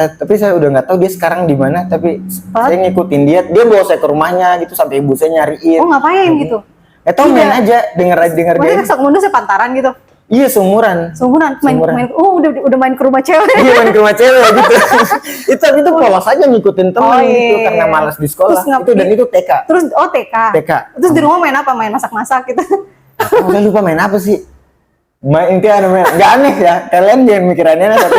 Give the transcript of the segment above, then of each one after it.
Tapi saya udah nggak tahu dia sekarang di mana. Tapi saya ngikutin dia bawa saya ke rumahnya gitu sampai ibu saya nyariin. Oh ngapain gitu? Tahu main aja, denger dia. Maksudnya Sakmundo sepantaran gitu? Iya, seumuran. Main. Oh udah main ke rumah cewek. Iya, main ke rumah cewek gitu. itu polos aja ngikutin temen gitu karena malas di sekolah. Dan itu TK. Terus TK. Terus di rumah main apa? Main masak-masak gitu. Udah lupa main apa sih? Intinya nggak aneh ya. Kalian jangan mikir aneh, tapi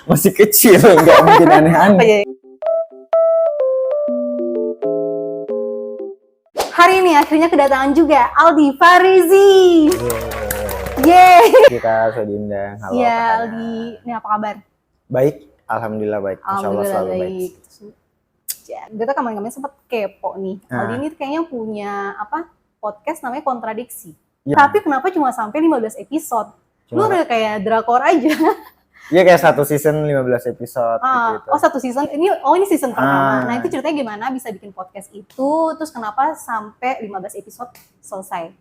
masih kecil, nggak bikin aneh-aneh. Hari ini akhirnya kedatangan juga Aldi Farizi. Kita sudah diundang. Halo. Iya, Aldi. Ini apa kabar? Baik, alhamdulillah baik. Insyaallah selalu baik. Kita kemarin sempat kepo nih. Aldi ini kayaknya punya podcast namanya Kontradiksi. Ya. Tapi kenapa cuma sampai 15 episode? Lu udah kayak drakor aja. Iya, kayak satu season 15 episode gitu. Oh, satu season. Ini season pertama. Nah, itu ceritanya gimana bisa bikin podcast itu? Terus kenapa sampai 15 episode selesai?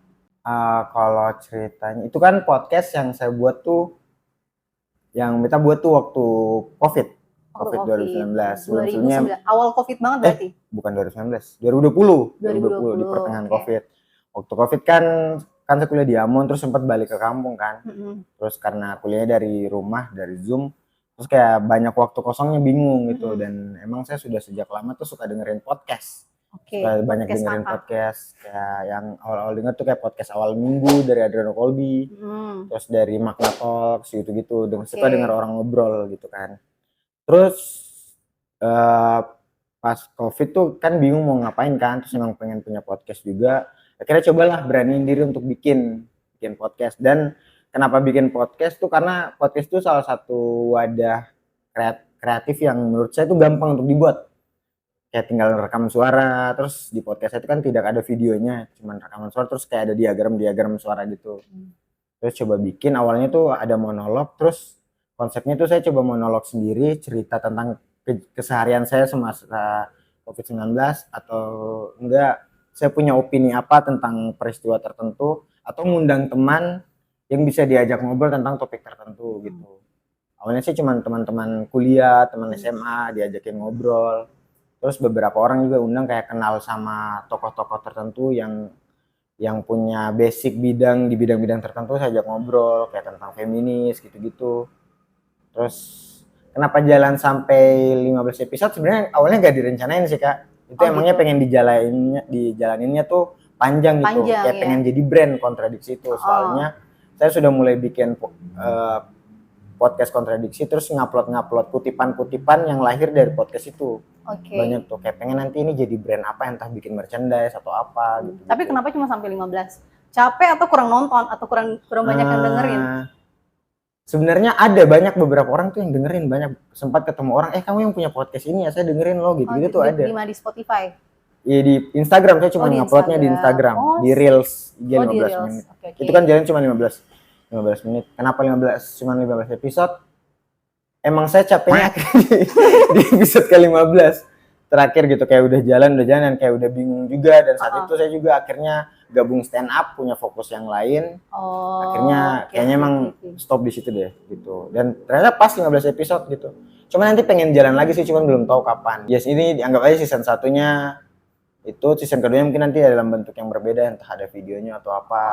Kalau ceritanya itu kan podcast yang saya buat tuh, yang kita buat tuh waktu COVID 2019. Awal COVID banget berarti? Bukan 2019, 2020 di pertengahan COVID. Waktu COVID kan saya kuliah di Ambon, terus sempat balik ke kampung kan. Terus karena kuliahnya dari rumah, dari Zoom, terus kayak banyak waktu kosongnya bingung gitu. Dan emang saya sudah sejak lama tuh suka dengerin podcast. Banyak dengerin podcast kayak yang awal-awal denger tuh kayak podcast awal minggu dari Adriano Colby, terus dari Magna Talks gitu-gitu. Suka denger orang ngobrol gitu kan. Terus pas COVID tuh kan bingung mau ngapain kan, terus emang pengen punya podcast juga. Akhirnya cobalah beraniin diri untuk bikin podcast. Dan kenapa bikin podcast tuh karena podcast tuh salah satu wadah kreatif yang menurut saya tuh gampang untuk dibuat. Kayak tinggal rekam suara, terus di podcast itu kan tidak ada videonya, cuman rekaman suara, terus kayak ada diagram suara gitu. Terus coba bikin, awalnya tuh ada monolog, terus konsepnya tuh saya coba monolog sendiri, cerita tentang keseharian saya semasa COVID-19, atau enggak saya punya opini apa tentang peristiwa tertentu, atau ngundang teman yang bisa diajak ngobrol tentang topik tertentu gitu. Awalnya sih cuma teman-teman kuliah, teman SMA diajakin ngobrol. Terus beberapa orang juga undang kayak kenal sama tokoh-tokoh tertentu yang punya basic di bidang-bidang tertentu, saya ajak ngobrol kayak tentang feminis gitu-gitu. Terus kenapa jalan sampai 15 episode? Sebenarnya awalnya gak direncanain sih Kak. Itu emangnya pengen dijalaninnya tuh panjang gitu. Kayak pengen jadi brand Kontradiksi itu. Soalnya saya sudah mulai bikin podcast Kontradiksi, terus ngupload kutipan-kutipan yang lahir dari podcast itu. Banyak tuh, kayak pengen nanti ini jadi brand apa, entah bikin merchandise atau apa gitu. Tapi kenapa cuma sampai 15? Capek atau kurang nonton atau kurang banyak yang dengerin? Sebenarnya ada beberapa orang tuh yang dengerin, banyak. Sempat ketemu orang, kamu yang punya podcast ini ya, saya dengerin lo gitu tuh ada. Di Spotify? Iya, di Instagram, saya cuma nguploadnya di Instagram, di Reels, 15 menit. Itu kan jalan cuma 15 menit. Kenapa cuma 15 episode? Emang saya capeknya di episode ke-15 terakhir gitu, kayak udah jalan kayak udah bingung juga. Dan saat itu saya juga akhirnya gabung stand up, punya fokus yang lain. Akhirnya kayaknya emang stop di situ deh gitu. Dan ternyata pas 15 episode gitu. Cuma nanti pengen jalan lagi sih, cuman belum tahu kapan. Ini dianggap aja season 1-nya. Itu season kedua mungkin nanti dalam bentuk yang berbeda, entah ada videonya atau apa.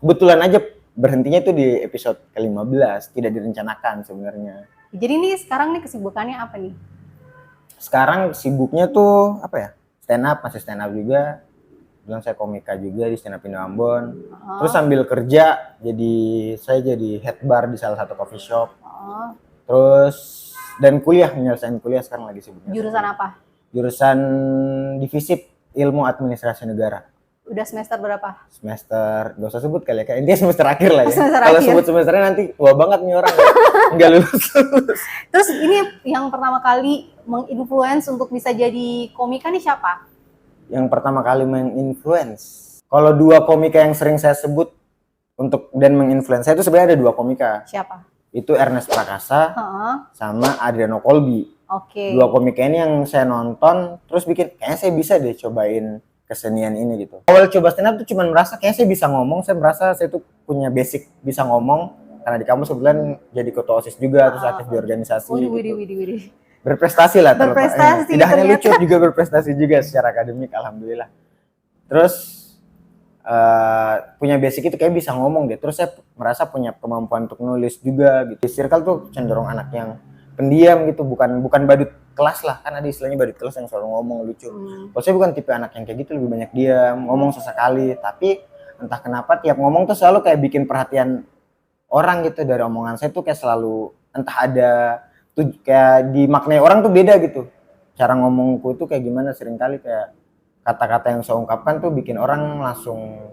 Kebetulan aja berhentinya itu di episode ke-15, tidak direncanakan sebenarnya. Jadi nih sekarang nih kesibukannya apa nih? Sekarang sibuknya tuh apa ya? Stand up, masih stand up juga. Bilang saya komika juga di Stand Up Indo Ambon. Terus sambil kerja saya jadi head bar di salah satu coffee shop. Terus dan nyelesain kuliah sekarang lagi sibuknya. Jurusan apa? Jurusan Divisi Ilmu Administrasi Negara. Udah semester berapa? Semester, gak usah sebut kali ya, kayak dia semester akhir lah ya. Kalau sebut semesternya nanti wah banget nih orang nggak lulus. Terus ini yang pertama kali menginfluence untuk bisa jadi komika nih siapa? Yang pertama kali menginfluence, kalau dua komika yang sering saya sebut dan menginfluence saya itu sebenarnya ada dua komika. Siapa? Itu Ernest Prakasa sama Adriano Colby. Dua komika ini yang saya nonton terus bikin kayaknya saya bisa deh cobain kesenian ini gitu. Awal coba stand up tuh cuma merasa kayaknya saya bisa ngomong, saya merasa saya tuh punya basic bisa ngomong karena di kampus kebetulan jadi ketua OSIS juga, terus aktif di organisasi. Widih. Berprestasi lah. Berprestasi Tidak hanya ternyata. lucu, juga berprestasi juga secara akademik, alhamdulillah. Terus punya basic itu kayak bisa ngomong deh. Terus saya merasa punya kemampuan untuk nulis juga gitu. Di circle tuh cenderung anak yang pendiam gitu, bukan badut kelas lah, kan ada istilahnya badut kelas yang selalu ngomong lucu. Kalau saya bukan tipe anak yang kayak gitu, lebih banyak diam, ngomong sesekali, tapi entah kenapa tiap ngomong tuh selalu kayak bikin perhatian orang gitu. Dari omongan saya tuh kayak selalu entah ada tuh kayak dimaknai orang tuh beda gitu. Cara ngomongku itu kayak gimana, seringkali kayak kata-kata yang saya ungkapkan tuh bikin orang langsung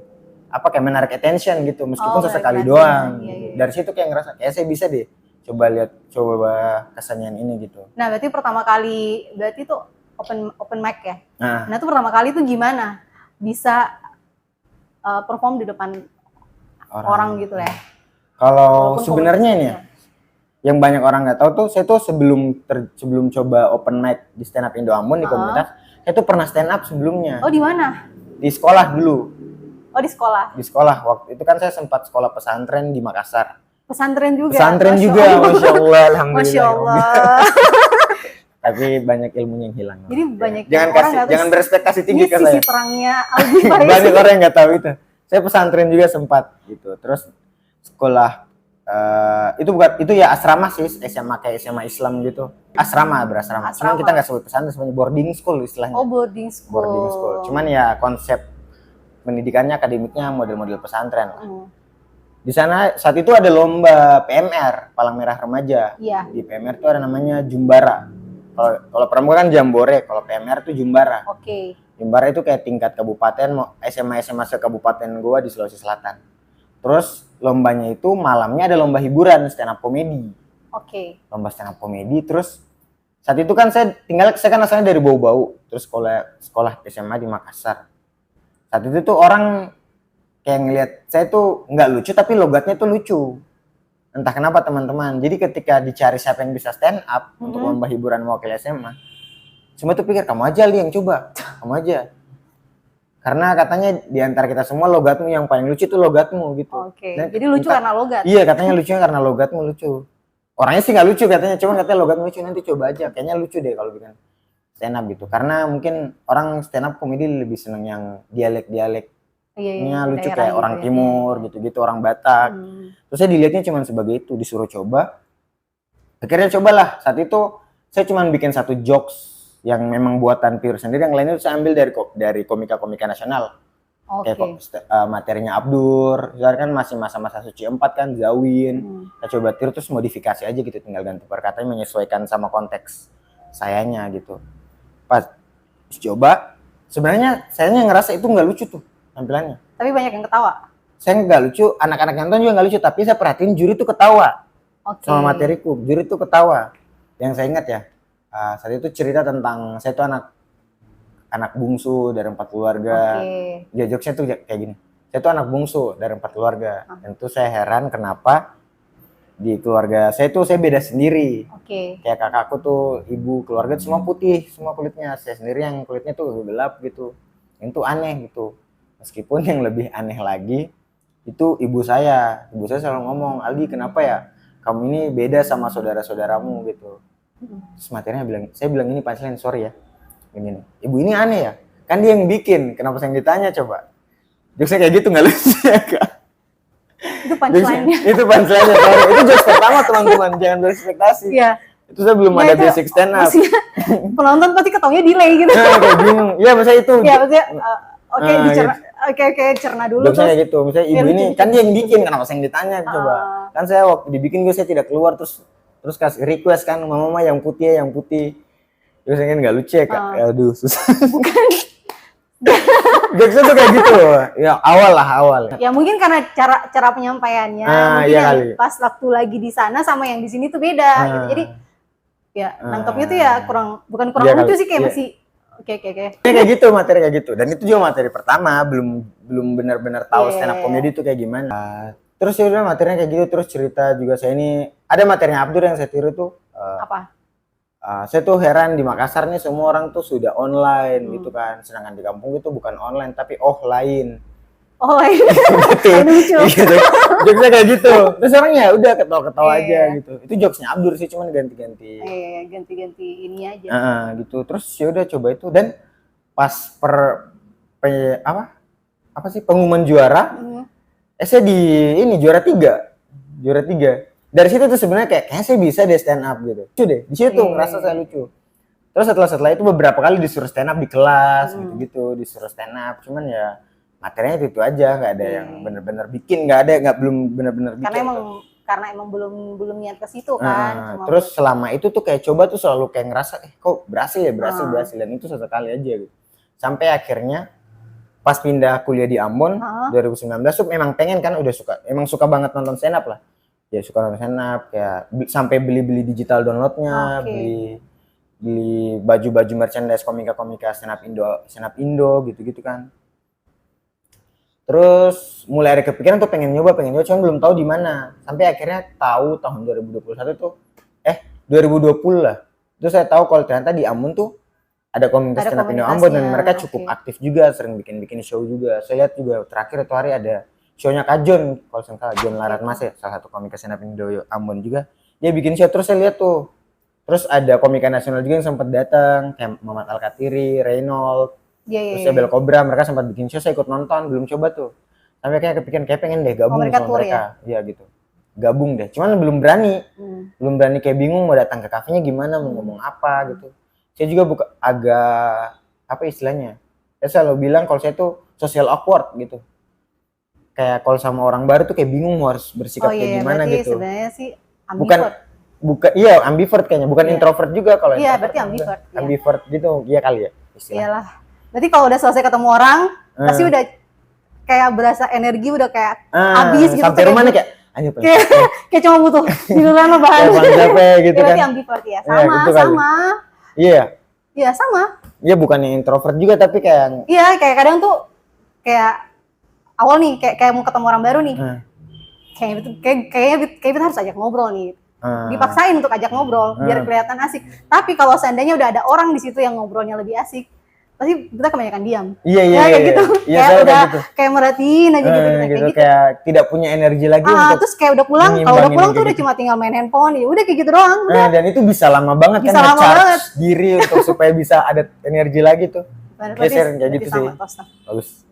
kayak menarik attention gitu, meskipun sesekali doang. Iya. Dari situ kayak ngerasa kayak saya bisa deh coba kesenian ini gitu. Nah, berarti pertama kali tuh open mic ya. Nah Nah, itu pertama kali tuh gimana bisa perform di depan orang gitu ya. Kalau Walaupun sebenarnya ini ya, yang banyak orang nggak tahu tuh, saya tuh sebelum coba open mic di stand up Indo Ambon di komunitas, saya tuh pernah stand up sebelumnya. Oh, di mana? Di sekolah dulu. Oh, di sekolah. Di sekolah waktu itu kan saya sempat sekolah pesantren di Makassar. Pesantren juga. Pesantren juga, Masya Allah, alhamdulillah. Masya Allah. Tapi banyak ilmunya yang hilang. Jadi banyak jangan berespektasi tinggi ke saya. Sisi terangnya Aldi Faiz. Banyak orang yang nggak tahu itu. Saya pesantren juga sempat gitu. Terus sekolah itu ya asrama sih, SMA kayak SMA Islam gitu. Berasrama. Cuman kita nggak sebut pesantren, sebenarnya boarding school istilahnya. Oh, boarding school. Cuman ya konsep pendidikannya akademiknya model-model pesantren. Di sana saat itu ada lomba PMR, Palang Merah Remaja. Iya. Di PMR itu ada namanya Jumbara. Kalau pramuka kan Jambore, kalau PMR itu Jumbara. Oke. Jumbara itu kayak tingkat kabupaten, SMA se-kabupaten gua di Sulawesi Selatan. Terus lombanya itu malamnya ada lomba hiburan stand up komedi. Oke. Lomba stand up komedi. Terus saat itu kan saya kan asalnya dari Bau-Bau, terus sekolah SMA di Makassar. Saat itu tuh orang kayak ngelihat saya tuh nggak lucu, tapi logatnya tuh lucu. Entah kenapa teman-teman. Jadi ketika dicari siapa yang bisa stand up untuk lomba hiburan mewakili SMA, semua tuh pikir kamu aja yang coba, kamu aja. Karena katanya di antara kita semua logatmu yang paling lucu tuh logatmu gitu. Oke. Jadi lucu karena logat. Iya, katanya lucunya karena logatmu lucu. Orangnya sih nggak lucu katanya, cuman katanya logatmu lucu, nanti coba aja. Kayaknya lucu deh kalau bikin stand up gitu. Karena mungkin orang stand up komedi lebih seneng yang dialek-dialek. Iya, lucu kayak gitu, orang timur gitu-gitu, orang Batak. Terus saya dilihatnya cuma sebagai itu, disuruh coba. Akhirnya cobalah. Saat itu saya cuma bikin satu jokes yang memang buatan pure sendiri, yang lainnya saya ambil dari komika-komika nasional. Kayak materinya Abdur, kan masih masa-masa suci 4 kan, Zawin. Saya coba tiru terus modifikasi aja gitu, tinggal ganti perkataannya menyesuaikan sama konteks sayanya gitu. Pas coba, sebenarnya saya ngerasa itu nggak lucu tuh tampilannya. Tapi banyak yang ketawa. Saya nggak lucu, anak-anak yang nonton juga nggak lucu, tapi saya perhatiin juri tuh ketawa sama materiku. Juri tuh ketawa. Yang saya ingat ya, saat itu cerita tentang saya tuh anak bungsu dari 4 keluarga. Ya, jokesnya tuh kayak gini. Saya tuh anak bungsu dari 4 keluarga. Dan tuh saya heran kenapa di keluarga saya tuh saya beda sendiri. Kayak kakakku tuh ibu keluarga tuh semua putih, semua kulitnya. Saya sendiri yang kulitnya tuh gelap gitu. Itu aneh gitu. Meskipun yang lebih aneh lagi itu ibu saya selalu ngomong, Aldi kenapa ya kamu ini beda sama saudara-saudaramu gitu. Terus materinya saya bilang ini punchline, sorry ya begini, ibu ini aneh ya, kan dia yang bikin, kenapa saya yang ditanya coba. Jokesnya kayak gitu nggak lucu ya kak. Itu punchline-nya. Itu punchline-nya, sorry. Itu jokes pertama teman-teman, jangan berekspektasi. Iya. Itu saya belum ada basic stand up. Penonton pasti ketawanya delay gitu. Kayak bingung. Iya maksudnya itu. Iya maksudnya cerna dulu. Jokesnya kayak gitu, misalnya ibu ini kan dia yang bikin, kenapa saya yang ditanya coba. Kan saya waktu dibikin saya tidak keluar, terus kasih request kan, mama yang putih. Terus kan nggak lucu ya kak, aduh susah. Bukan. Jokesnya tuh kayak gitu, ya awal. Ya mungkin karena cara penyampaiannya, mungkin iya yang pas waktu lagi di sana sama yang di sini tuh beda. Gitu. Jadi ya nangkepnya tuh ya bukan kurang lucu sih, kayak masih oke. Kayak gitu, materi kayak gitu. Dan itu juga materi pertama, belum benar-benar tahu stand up comedy itu kayak gimana. Terus ya udah materinya kayak gitu, terus cerita juga saya ini ada materinya Abdur yang saya tiru tuh. Apa? Saya tuh heran di Makassar nih semua orang tuh sudah online gitu kan, sedangkan di kampung itu bukan online tapi offline. Oh iya. Gitu. Lucu. Gitu. Jokesnya kayak gitu. Terus orang ya udah ketawa-ketawa Iya. aja gitu. Itu jokesnya Abdur sih, cuman ganti-ganti. Ganti-ganti ini aja. Gitu. Terus ya udah coba itu, dan pas apa sih pengumuman juara, saya di ini juara 3. Dari situ tuh sebenarnya kayaknya saya bisa deh stand up gitu. Lucu deh. Di situ ngerasa saya lucu. Terus setelah itu beberapa kali disuruh stand up di kelas gitu-gitu, disuruh stand up. Cuman ya materinya itu aja, nggak ada yang bener-bener bikin, belum bener-bener bikin. Karena emang belum niat ke situ kan. Terus selama itu tuh kayak coba tuh selalu kayak ngerasa kok berhasil dan itu sesekali aja gitu. Sampai akhirnya pas pindah kuliah di Ambon 2019 tuh memang pengen kan, emang suka banget nonton stand up lah. Ya suka nonton stand up, kayak sampai beli digital downloadnya, beli baju merchandise komika stand up Indo gitu kan. Terus mulai ada kepikiran tuh pengen nyoba cuman belum tahu di mana. Sampai akhirnya tahu tahun 2021 tuh 2020 lah. Terus saya tahu kalau ternyata di Ambon tuh ada komunitas stand up Indo Ambon, dan mereka cukup aktif juga, sering bikin show juga. Saya lihat juga terakhir itu hari ada show-nya Kak John, kalau salah John Laratmas ya, salah satu komunitas stand up Indo Ambon juga. Dia bikin show, terus saya lihat tuh. Terus ada komika nasional juga yang sempat datang, kayak Muhammad Al-Katiri, Reynold, terus Bel Cobra, mereka sempat bikin show, saya ikut nonton, belum coba tuh. Sampai kayak kepikiran kayak pengen deh gabung sama mereka. Iya gitu. Gabung deh. Cuman belum berani. Belum berani, kayak bingung mau datang ke kafenya gimana, mau ngomong apa gitu. Saya juga agak apa istilahnya? Saya selalu bilang kalau saya tuh social awkward gitu. Kayak kalau sama orang baru tuh kayak bingung mau harus bersikap kayak gimana gitu. Sebenarnya sih ambivert. Iya, ambivert kayaknya, bukan introvert juga kalau Iya, berarti ambivert. Ambivert gitu, iya kali ya istilahnya. Iyalah. Berarti kalau udah selesai ketemu orang, pasti udah kayak berasa energi udah kayak habis gitu. Sampai rumah nih kayak cuma butuh tiduran lo bahan. Gitu kan. Berarti ambivert ya. Sama. Iya. Iya, sama. Iya, bukannya introvert juga tapi kayak kayak kadang tuh kayak awal nih kayak mau ketemu orang baru nih. Kayaknya kita harus ajak ngobrol nih. Dipaksain untuk ajak ngobrol biar kelihatan asik. Tapi kalau seandainya udah ada orang di situ yang ngobrolnya lebih asik, pasti kita kebanyakan diam. Iya, kayak gitu. Iya, kayak udah gitu. Kayak merhatiin aja gitu. Kayak tidak punya energi lagi untuk terus kayak udah pulang, kalau udah pulang tuh udah cuma tinggal main handphone, ya udah kayak gitu doang. Dan itu bisa lama banget kan nge-charge diri untuk supaya bisa ada energi lagi tuh. Kayak gitu sih. Bagus.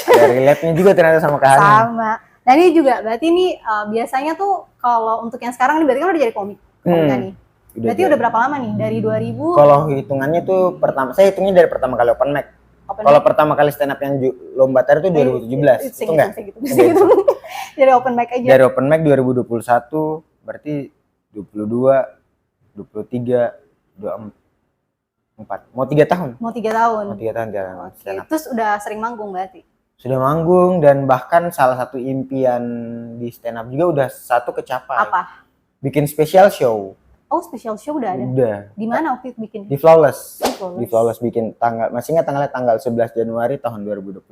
Ada relate-nya juga ternyata sama Kak Hani. Sama. Nah ini juga berarti ini biasanya tuh kalau untuk yang sekarang ini berarti kan udah jadi komik nih. Berarti udah berapa lama nih? Dari 2000? Kalau hitungannya tuh saya hitungnya dari pertama kali open mic. Kalau pertama kali stand up yang lomba tari itu 2017. Itu enggak? Dari open mic aja. Dari open mic 2021 berarti 22, 23, 24. Mau 3 tahun. Mau 3 tahun jalan stand up. Terus udah sering manggung berarti? Sudah manggung, dan bahkan salah satu impian di stand up juga udah satu kecapai. Apa? Bikin special show. Oh, special show udah ada? Udah. Di mana waktu itu bikin? Di Flawless. Di Flawless bikin masih ingat tanggal 11 Januari tahun 2022.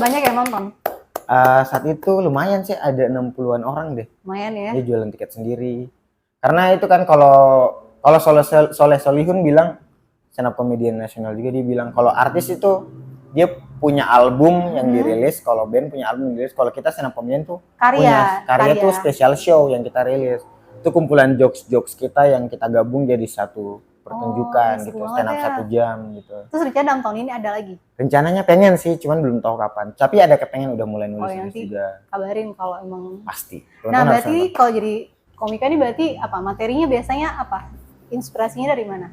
Banyak yang nonton? Saat itu lumayan sih, ada 60-an orang deh. Lumayan ya? Dia jualan tiket sendiri. Karena itu kan kalau Soleh Solihun bilang, stand up comedian nasional juga, dia bilang kalau artis itu dia punya album yang dirilis, kalau band punya album yang dirilis, kalau kita stand up comedian tuh karya tuh special show yang kita rilis. Itu kumpulan jokes kita yang kita gabung jadi satu pertunjukan gitu, stand up 1 jam gitu. Terus rencana tahun ini ada lagi? Rencananya pengen sih, cuman belum tahu kapan. Tapi ada kepengen, udah mulai nulis juga. Kabarin kalau emang pasti. Nah, berarti kalau jadi komika ini berarti apa? Materinya biasanya apa? Inspirasinya dari mana?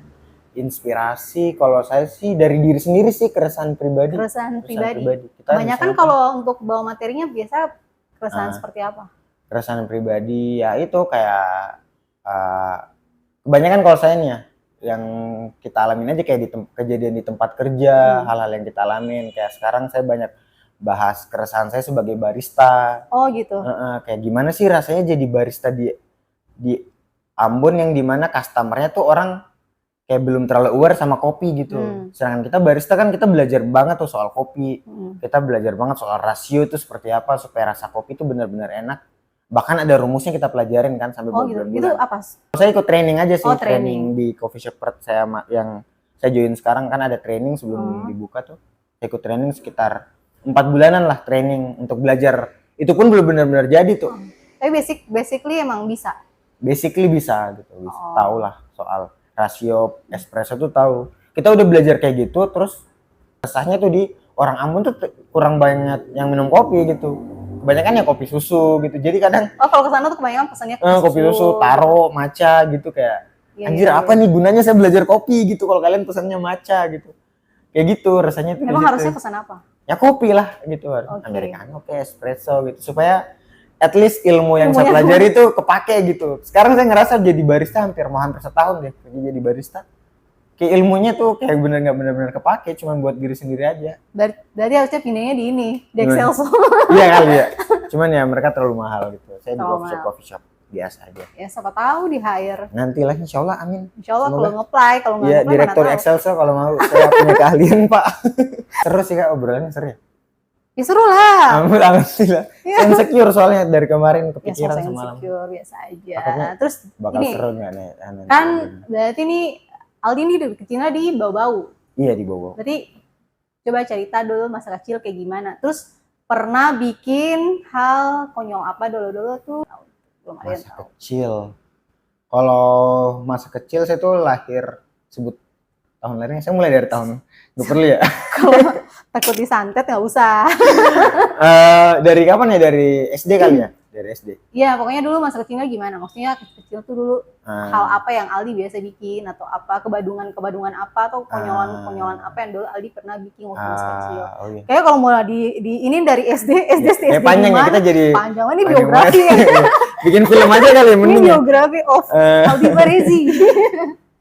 Inspirasi kalau saya sih dari diri sendiri sih, keresahan pribadi. Kebanyakan kalau untuk bawa materinya biasa keresahan seperti apa? Keresahan pribadi ya itu kayak kebanyakan kalau saya nih ya, yang kita alamin aja kayak kejadian di tempat kerja, hal-hal yang kita alamin. Kayak sekarang saya banyak bahas keresahan saya sebagai barista. Oh gitu. Kayak gimana sih rasanya jadi barista di Ambon yang dimana customernya tuh orang kayak belum terlalu aware sama kopi gitu. Sedangkan kita barista kan kita belajar banget tuh soal kopi. Kita belajar banget soal rasio itu seperti apa supaya rasa kopi itu benar-benar enak. Bahkan ada rumusnya kita pelajarin kan sampai berbulan-bulan. Itu apa? Saya ikut training aja sih, training di coffee shop saya yang saya join sekarang kan ada training sebelum dibuka tuh. Saya ikut training sekitar 4 bulanan lah training untuk belajar. Itu pun belum benar-benar jadi tuh. Tapi basically emang bisa. Basically bisa gitu. Tahu lah soal rasio espresso tuh tahu. Kita udah belajar kayak gitu, terus rasanya tuh di orang Ambon tuh kurang banyak yang minum kopi gitu. Kebanyakan ya kopi susu gitu. Jadi kadang kalau kesana tuh kebanyakan pesannya kopi susu, taro, matcha gitu kayak. Iya, Anjir apa nih gunanya saya belajar kopi gitu kalau kalian pesannya matcha gitu. Kayak gitu rasanya tuh. Emang gitu. harusnya pesan apa? Ya kopi lah gitu. Americano kayak espresso gitu supaya at least ilmu yang saya pelajari itu kepake gitu. Sekarang saya ngerasa jadi barista hampir setahun deh jadi barista. Kayak ilmunya tuh kayak nggak benar-benar kepake, cuma buat diri sendiri aja. Berarti harusnya pindahnya di ini, di Excelso. Iya kali ya. Cuman ya mereka terlalu mahal gitu. Saya di coffee shop biasa aja. Ya siapa tahu di hire. Nantilah insya Allah, amin. Insya Allah kalau nge-apply, kalau nggak nge-apply direktur Excelso kalau mau, saya punya keahlian Pak. Seru sih Kak obrolannya, seru ya? Ya seru lah. Alhamdulillah. Ya. Insecure soalnya dari kemarin kepikiran ya, semalam. Insecure biasa aja. Takutnya terus bakal ini seru nggak nih? Kan berarti nih Aldi ini dari kecilnya di Bau-Bau. Iya di Bau-Bau. Berarti coba cerita dulu masa kecil kayak gimana. Terus pernah bikin hal konyol apa dulu tuh? Belum ada masa kecil. Kalau masa kecil saya tuh lahir, sebut tahun lahirnya. Saya mulai dari tahun. Nggak perlu ya. Kalau takut disantet nggak usah. Dari kapan ya? Dari SD kali ya? Dari SD. Iya, pokoknya dulu masa kecilnya gimana? Maksudnya kecil tuh dulu hal apa yang Aldi biasa bikin atau apa kebadungan apa atau konyolan apa yang dulu Aldi pernah bikin waktu masa kecil. Oh iya. Kayaknya kalau mau di ini dari SD panjang ya kita jadi panjang ini biografi ya. Bikin film aja kali ya mending. Ini biografi of Aldi Barezi.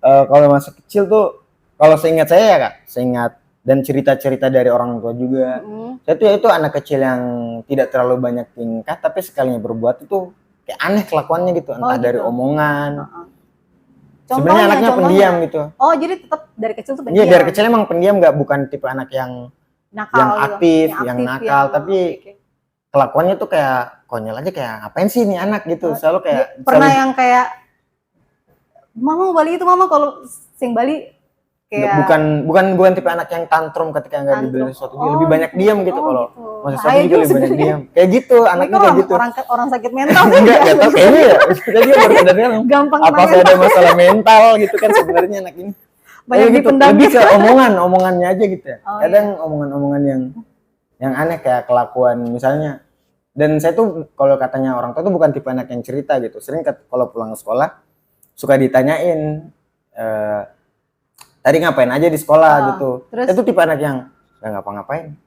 Kalau masa kecil tuh kalau seingat saya ya Kak, seingat dan cerita-cerita dari orang tua juga. Saya tuh ya itu anak kecil yang tidak terlalu banyak tingkah, tapi sekalinya berbuat itu kayak aneh kelakuannya gitu, entah dari omongan. Sebenarnya anaknya pendiam gitu. Oh, jadi tetap dari kecil tuh pendiam. Iya, dari kecil emang pendiam, bukan tipe anak yang nakal, yang aktif, yang nakal, tapi kelakuannya tuh kayak konyol aja, kayak ngapain sih nih anak gitu. Selalu kayak pernah yang kayak mama Bali itu kalau sing Bali kayak bukan tipe anak yang tantrum ketika nggak dibeli sesuatu, lebih banyak diam gitu. Kalau maksud saya juga lebih banyak diam kayak gitu anaknya kayak gitu. Orang sakit mental enggak tahu kayaknya ya dia baru sadarnya gampang apa saya ada masalah mental gitu kan sebenarnya anak ini banyak gitu. dipendam Lebih ke omongannya aja gitu ya. Kadang omongan yang aneh kayak kelakuan misalnya. Dan saya tuh kalau katanya orang tua tuh bukan tipe anak yang cerita gitu. Sering kalau pulang ke sekolah suka ditanyain tadi ngapain aja di sekolah gitu. Terus? Itu tipe anak yang nggak ngapa-ngapain,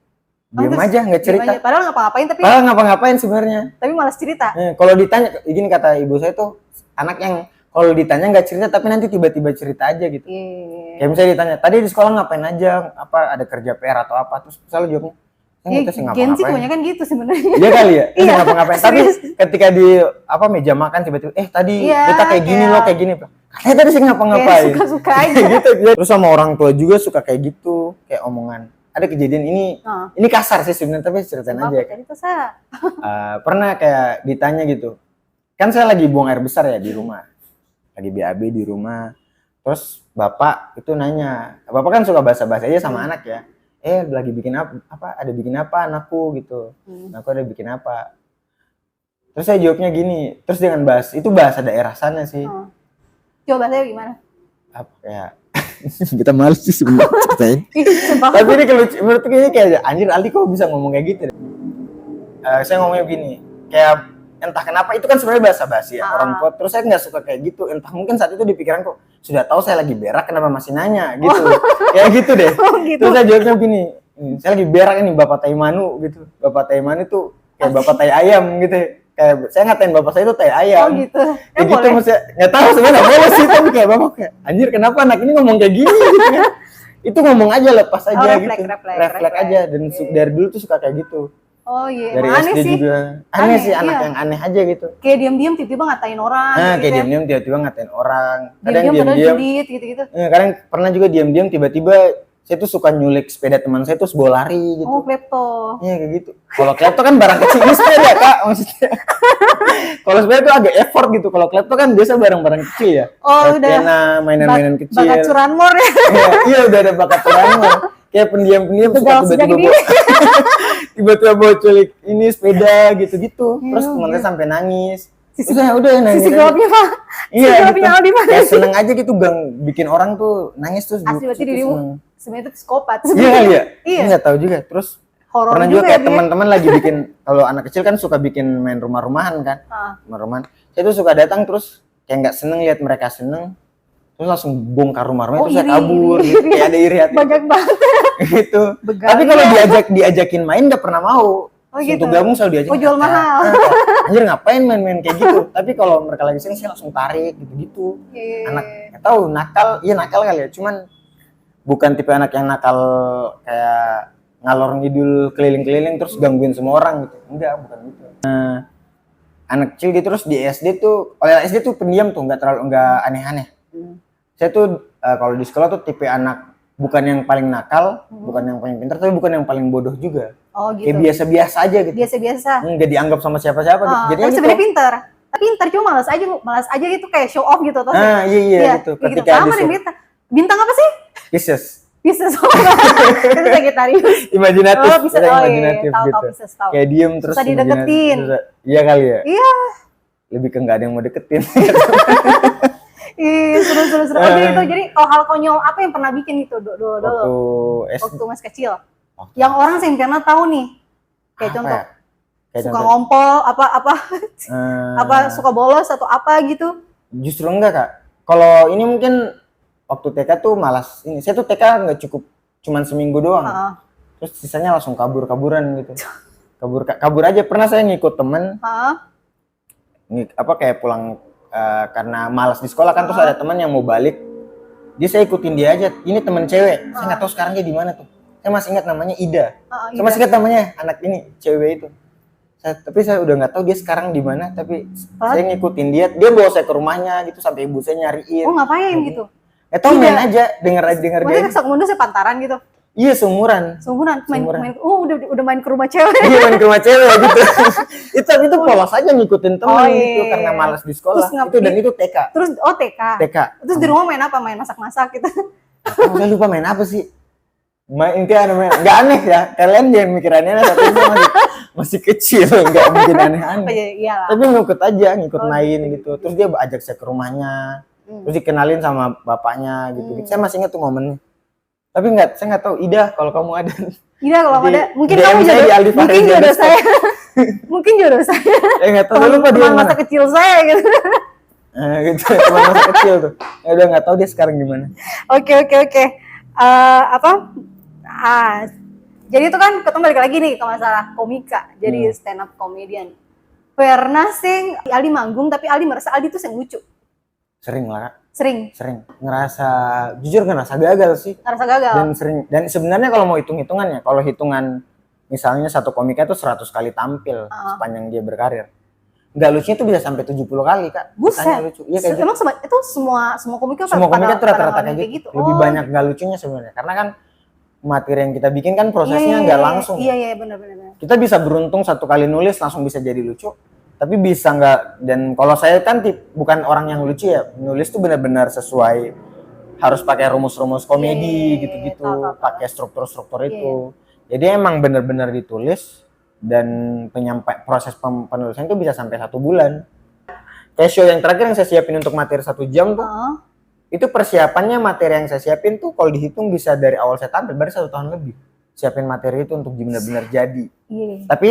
diem aja nggak cerita. Padahal ngapa-ngapain tapi. Padahal ngapa-ngapain sebenarnya. Tapi malas cerita. Kalau ditanya, gini kata ibu saya tuh anak yang kalau ditanya nggak cerita tapi nanti tiba-tiba cerita aja gitu. Kayak misalnya ditanya tadi di sekolah ngapain aja, apa ada kerja PR atau apa, terus selalu jawabnya. Gen Z kebanyakan gitu sebenarnya. Iya kali ya, iya ngapa-ngapain. Tapi ketika di meja makan tiba-tiba, tadi kita kayak gini loh, kayak gini. Katanya tadi sih ngapa-ngapain. Suka-suka aja. Gitu. Terus sama orang tua juga suka kayak gitu, kayak omongan. Ada kejadian ini kasar sih sebenarnya, tapi ceritain aja. Pernah kayak ditanya gitu. Kan saya lagi buang air besar ya di rumah. Lagi BAB di rumah. Terus bapak itu nanya, bapak kan suka basa-basi aja sama anak ya. Lagi bikin apa? Ada bikin apa anakku gitu. Anakku ada bikin apa? Terus saya jawabnya gini. Terus dengan bahasa daerah sana sih. Coba bahasanya gimana? Apa ya? Kita males sih sebenarnya ceritain. Tapi ini menurutku ini kayak anjir Aldi kok bisa ngomong kayak gitu. Saya ngomongnya begini. Kayak entah kenapa itu kan sebenarnya basa-basi ya orang tua. Terus saya nggak suka kayak gitu. Entah mungkin saat itu di pikiran kok sudah tahu saya lagi berak kenapa masih nanya gitu. Kayak gitu deh. Gitu. Terus saya jawabnya gini. Saya lagi berak ini Bapak Taimanu gitu. Bapak Taimanu tuh kayak Bapak Tai Ayam gitu. Kayak saya ngatain bapak saya itu tai ayam. Gitu. Kayak gitu maksudnya nggak tahu sebenarnya boleh sih tapi kayak bapak kayak anjir kenapa anak ini ngomong kayak gini gitu kan. Itu ngomong aja lepas aja refleks, gitu. Refleks aja dan dari dulu tuh suka kayak gitu. Oh iya. Dari SD SD sih. juga. Aneh sih anak yang aneh aja gitu. Kayak diam-diam tiba-tiba ngatain orang. Nah, kayak diam-diam tiba-tiba ngatain orang. Kadang diam-diam gitu-gitu. Kadang pernah juga diam-diam tiba-tiba saya tuh suka nyulik sepeda teman saya terus bawa lari gitu. Oh, klepto. Iya kayak gitu. Kalau klepto kan barang kecil, ini sepeda Kak maksudnya. Kalau sepeda tuh agak effort gitu. Kalau klepto kan biasa barang-barang kecil ya. Oh, udah. Pena, mainan-mainan kecil. Bakat curanmor ya. Iya udah ada bakat curanmor. Kayak pendiam-pendiam suka tiba-tiba bawa. tiba-tiba bawa culik ini sepeda gitu-gitu. Terus temennya sampai nangis. Udah nangis. Sisi gelapnya Pak. Iya, gelapnya Aldi mana? Kayak seneng aja gitu, gang bikin orang tuh nangis tuh. Asli berarti dirimu sebenarnya itu psikopat. Iya. Nggak tahu juga. Terus horor pernah juga kayak teman-teman lagi bikin, kalau anak kecil kan suka bikin main rumah-rumahan kan, rumah-rumahan. Saya tuh suka datang terus kayak nggak seneng lihat mereka seneng, terus langsung bongkar rumah-rumahnya terus saya kabur, gitu. Kayak ada iri hati. Banyak banget. Gitu. Tapi kalau diajakin main nggak pernah mau. Gitu. Untuk gabung selalu diajak. Oh, jual mahal. Anjir ngapain main-main kayak gitu. Tapi kalau mereka lagi sini saya langsung tarik gitu-gitu. Anak nggak tahu nakal, iya nakal kali ya. Cuman bukan tipe anak yang nakal kayak ngalor ngidul keliling-keliling terus gangguin semua orang gitu. Enggak, bukan gitu. Anak kecil gitu terus di SD tuh, SD tuh pendiam tuh, nggak aneh-aneh. Saya tuh kalau di sekolah tuh tipe anak bukan yang paling nakal, bukan yang paling pintar, tapi bukan yang paling bodoh juga. Oh gitu. Kayak biasa-biasa aja gitu. Biasa-biasa. Nggak dianggap sama siapa-siapa gitu. Jadinya gitu. Sebenarnya pintar. Tapi pintar cuma malas aja gitu kayak show off gitu atau iya gitu. Ketika sama nih bintang apa sih? Pisces. Pisces. Itu Sagittarius. Imajinatif. Oh, bisa. Imajinatif tahu, gitu. Pisces, tahu. Kayak diem terus susah dideketin. Iya kali ya? Iya. Lebih ke nggak ada yang mau deketin. Ih, seru. Jadi hal konyol apa yang pernah bikin itu dulu? Waktu masih kecil. Yang orang sempurna tahu nih. Kayak apa contoh. Ya? Kayak Suka ngompol, apa suka bolos atau apa gitu. Justru enggak, Kak. Kalau ini mungkin waktu TK tuh malas ini. Saya tuh TK nggak cukup cuman seminggu doang. Terus sisanya langsung kabur-kaburan gitu. Kabur aja. Pernah saya ngikut temen. Kayak pulang karena malas di sekolah kan, terus ada teman yang mau balik, saya ikutin dia aja. Ini teman cewek, saya nggak tahu sekarang dia di mana tuh. Saya masih ingat namanya Ida. Saya masih ingat namanya anak ini cewek itu. Tapi saya udah nggak tahu dia sekarang di mana. Tapi saya ngikutin dia bawa saya ke rumahnya gitu sampai ibu saya nyariin. Oh ngapain gitu? Tahu main aja, denger dia. Maksudnya seumuran saya pantaran gitu. Iya seumuran. Main. Udah main ke rumah cewek. Iya main ke rumah cewek gitu. itu polos aja ngikutin teman gitu karena malas di sekolah. Itu TK. Terus TK. Terus di rumah main apa? Main masak-masak gitu. Saya lupa main apa sih. Intinya nggak aneh ya. Kalian jangan mikir aneh, tapi masih kecil, nggak mungkin aneh-aneh. Tapi ngikut main gitu. Terus dia ajak saya ke rumahnya. Terus dikenalin sama bapaknya gitu. Saya masih ingat tuh momennya. Tapi saya nggak tahu Ida kalau kamu ada. Ida kalau kamu ada, mungkin kamu jodoh saya. Mungkin jodoh saya. Nggak tahu, lupa dia masa kecil saya gitu. Gitu, teman masa kecil tuh. Udah nggak tahu dia sekarang gimana. Oke. Jadi itu kan ketemu balik lagi nih ke masalah komika. Jadi stand up comedian. Pernah sih Aldi manggung tapi Aldi merasa Aldi tuh yang lucu. Sering lah, Kak. Sering Jujur ngerasa gagal sih. Dan sebenarnya kalau mau hitungannya, kalau hitungan misalnya satu komika itu 100 kali tampil sepanjang dia berkarir, nggak lucunya tuh bisa sampai 70 kali, Kak. Buset. Lucu. Iya kayak emang itu semua komika tuh rata-rata kayak gitu. Lebih banyak nggak lucunya sebenarnya, karena kan materi yang kita bikin kan prosesnya nggak langsung. Iya benar. Kita bisa beruntung satu kali nulis langsung bisa jadi lucu. Tapi bisa nggak, dan kalau saya kan bukan orang yang lucu ya, nulis tuh benar-benar sesuai, harus pakai rumus-rumus komedi gitu-gitu, pakai struktur-struktur itu. Jadi emang benar-benar ditulis dan proses penulisan itu bisa sampai 1 bulan. Kayak show yang terakhir yang saya siapin untuk materi 1 jam tuh, itu persiapannya materi yang saya siapin tuh kalau dihitung bisa dari awal saya tampil berarti 1 tahun lebih siapin materi itu untuk benar-benar jadi. Tapi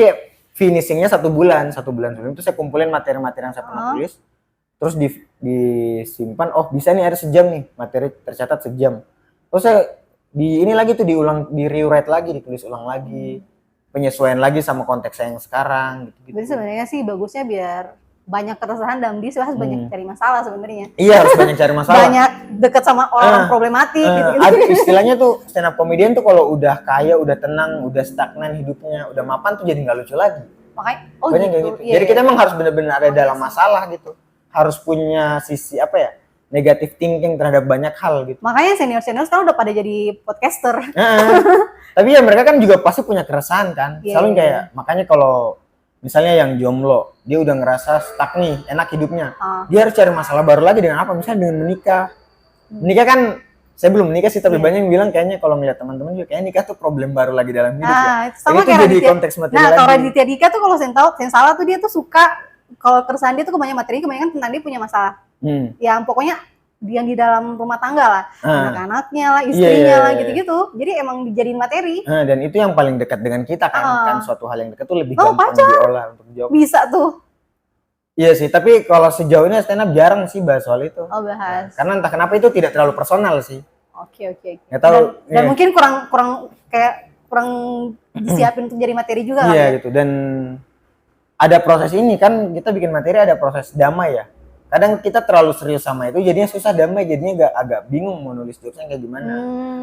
finishingnya 1 bulan sebelum itu saya kumpulin materi-materi yang saya pernah tulis, terus disimpan. Oh bisa nih ada sejam nih materi tercatat sejam. Terus saya di rewrite lagi, ditulis ulang lagi, penyesuaian lagi sama konteks saya yang sekarang. Gitu. Jadi sebenarnya sih bagusnya biar banyak keresahan dalam diri, harus banyak cari masalah sebenarnya. Iya harus banyak cari masalah. Banyak dekat sama orang problematik gitu. Istilahnya tuh stand up comedian tuh kalau udah kaya, udah tenang, udah stagnan hidupnya, udah mapan tuh jadi nggak lucu lagi. Makanya gitu. Iya, jadi kita emang harus benar-benar ada dalam masalah gitu. Harus punya sisi negatif thinking terhadap banyak hal gitu. Makanya senior sekarang udah pada jadi podcaster. Tapi ya mereka kan juga pasti punya keresahan kan. Selalu kayak makanya kalau misalnya yang jomblo, dia udah ngerasa stuck nih, enak hidupnya. Dia harus cari masalah baru lagi dengan apa? Misalnya dengan menikah. Menikah kan Saya belum menikah sih, tapi Iya. banyak yang bilang kayaknya kalau ngeliat teman-teman juga kayaknya nikah tuh problem baru lagi dalam hidup ya. Sama Itu kayak jadi Raditya. konteks materi Nah, kalau lagi. Raditya Dika tuh kalau saya salah tuh dia tuh suka, kalau keresahan dia tuh kebanyakan tentang dia punya masalah. Yang pokoknya yang di dalam rumah tangga lah, anak-anaknya lah, istrinya lah, gitu-gitu. Jadi emang dijadiin materi. Dan itu yang paling dekat dengan kita kan suatu hal yang dekat tuh lebih Oh, gampang pacar diolah untuk jawab. bisa tuh. Iya sih, tapi kalau sejauh ini stand up jarang sih bahas soal itu. Oh, bahas. Karena entah kenapa itu tidak terlalu personal sih. Oke. Nggak tahu. Dan mungkin kurang disiapin untuk jadi materi juga kan. Iya gitu. Dan ada proses ini kan, kita bikin materi ada proses damai ya. Kadang kita terlalu serius sama itu jadinya susah damai, jadinya agak bingung mau nulis jokesnya kayak gimana.